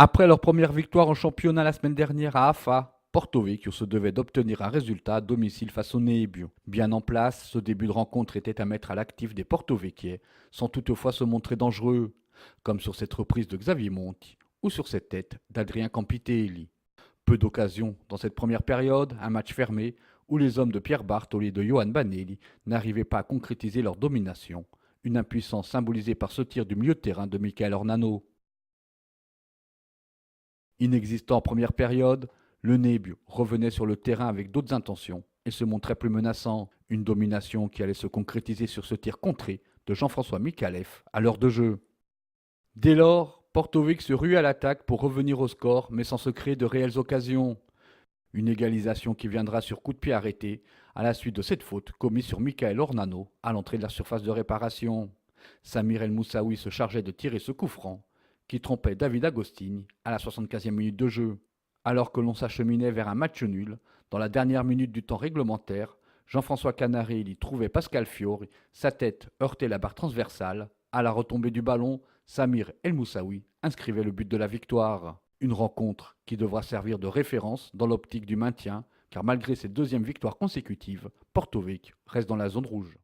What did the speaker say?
Après leur première victoire en championnat la semaine dernière à Afa, Porto Vecchio se devait d'obtenir un résultat à domicile face au Nebbio. Bien en place, ce début de rencontre était à mettre à l'actif des Porto-Vecchiais, sans toutefois se montrer dangereux, comme sur cette reprise de Xavier Monti ou sur cette tête d'Adrien Campitelli. Peu d'occasions dans cette première période, un match fermé où les hommes de Pierre Bartoli et de Johan Banelli n'arrivaient pas à concrétiser leur domination, une impuissance symbolisée par ce tir du milieu de terrain de Michael Ornano. Inexistant en première période, le Nebbio revenait sur le terrain avec d'autres intentions et se montrait plus menaçant, une domination qui allait se concrétiser sur ce tir contré de Jean-François Mikalev à l'heure de jeu. Dès lors, Portovic se rue à l'attaque pour revenir au score, mais sans se créer de réelles occasions. Une égalisation qui viendra sur coup de pied arrêté à la suite de cette faute commise sur Michael Ornano à l'entrée de la surface de réparation. Samir El Moussaoui se chargeait de tirer ce coup franc qui trompait David Agostini à la 75e minute de jeu. Alors que l'on s'acheminait vers un match nul, dans la dernière minute du temps réglementaire, Jean-François Canarelli trouvait Pascal Fiori, sa tête heurtait la barre transversale. À la retombée du ballon, Samir El Moussaoui inscrivait le but de la victoire. Une rencontre qui devra servir de référence dans l'optique du maintien, car malgré ses deuxièmes victoires consécutives, Porto Vecchio reste dans la zone rouge.